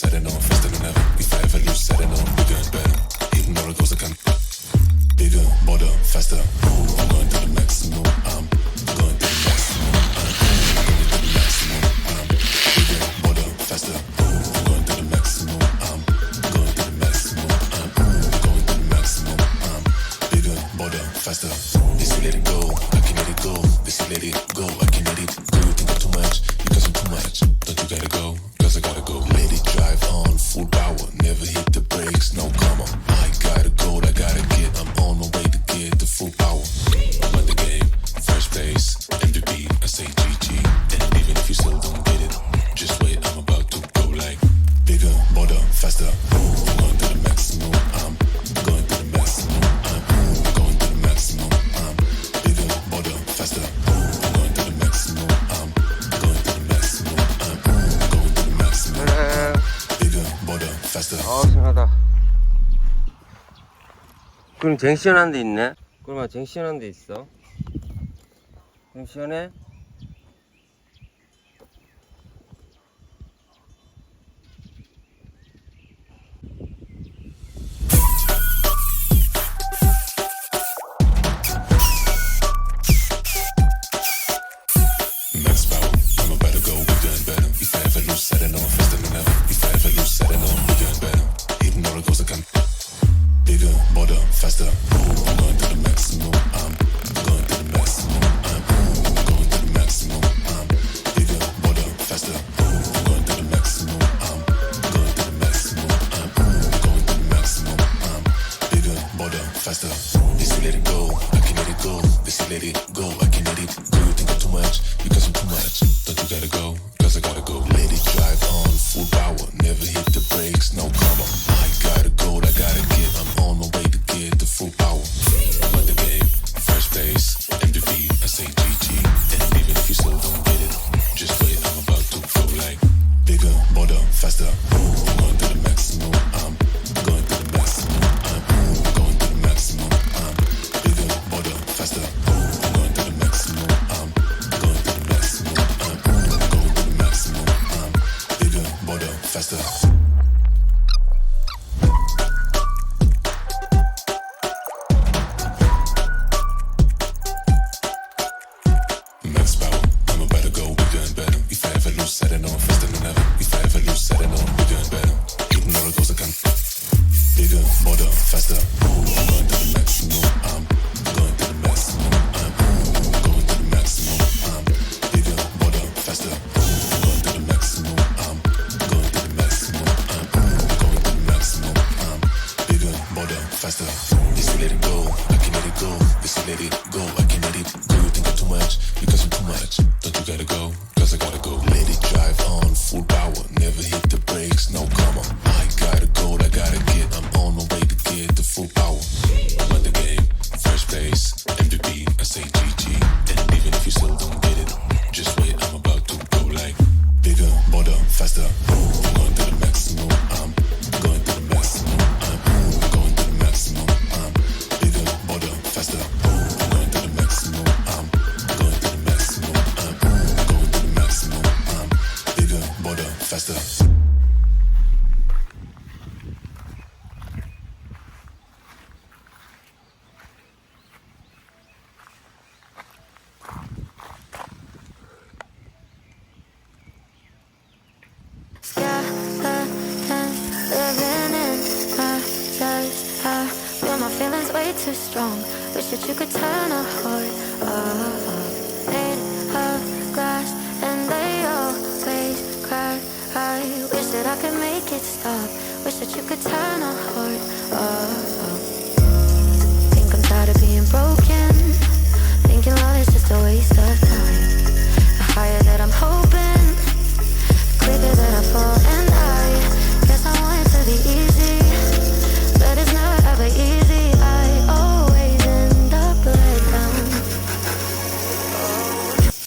set it on faster than ever. If I ever lose, set it on bigger and better. Even though it goes, I can bigger, bolder, faster. I'm going to the maximum. I'm going to the maximum. I'm going to the maximum. I'm bigger, bolder, faster. I'm going to the maximum. I'm going to the maximum. I'm going to the maximum. I'm bigger, bolder, faster. This you let it go, I can let it go. This you let it go, I can let it go. You think I'm too much, because I'm too much. Don't you gotta go, cause I gotta go. Let it drive on, full power, never hit the brakes, no comma. I gotta go, I gotta get, I'm on my way to get the full power. I'm at the game, first place, MVP, I say GG. And even if you still don't get it, just wait, I'm about to go like bigger, bolder, faster. I'm going to the maximum, I'm going to the maximum. I'm going to the maximum, I'm bigger, bolder, faster. I'm going to the maximum, I'm going to the maximum. I'm going to the maximum, bigger, bolder, faster. 시원하다. 그럼 쟁시원한 데 있네? 그러면 쟁시원한 데 있어? 그럼 시원해? Max power, I'm about to go bigger and better. If I ever lose, set it on faster than ever. If I ever lose, set it on bigger and better. Even though it goes, I can bigger, bolder, faster. I'm going to the maximum. I'm going to the maximum. I'm going to the maximum. I'm bigger, bolder, faster. I'm going to the maximum. I'm going to the maximum. I'm going to the maximum. I'm bigger, bolder, faster. This you let it go, I can let it go. This you let it go, I can let it go. You think I'm too much, because I'm too much. Don't you gotta go, cause I gotta go. Let it drive on, full power, never hit the brakes, no comma. I gotta go, I gotta get, I'm on my way to get the full power. I'm at the game, first place, MVP, I say GG. And even if you still don't get it, just wait, I'm about to go like bigger, bolder, faster. I'm going to the maximum, I'm going to the maximum. I'm going to the maximum, I'm bigger, bolder, faster. I'm going to the maximum, I'm going to the maximum. I'm going to the maximum, I'm bigger, bolder, faster. Max power, I'm about to go bigger and better. If I ever lose, set it on faster than ever. If I ever lose, set it on bigger and better. Even though it goes, I can bigger, bolder, faster. I'm going to the maximum. I'm going to the maximum. I'm going to the maximum. I'm bigger, bolder, faster. I'm going to the maximum. I'm going to the maximum. I'm going to the maximum. I'm bigger, bolder, faster. This you let it go, I can let it go. This you let it go, I can let it go. You think I'm too much, because I'm too much. Don't you gotta go, cause I gotta go. Let it drive on, full power, never hit the brakes, no comma. I gotta go, I gotta get, I'm on my way to get the full power. I'm at the game, first place, MVP, I say GG. And even if you still don't get it, just wait, I'm about to go like bigger, bolder, faster. I'm going to the maximum, I'm going to the maximum. I'm going to the maximum, I'm bigger, bolder, faster. I'm going to the maximum, I'm going to the maximum. I'm going to the maximum, I'm bigger, bolder, faster. Living in my life, I feel my feelings way too strong. Wish that you could turn a heart off.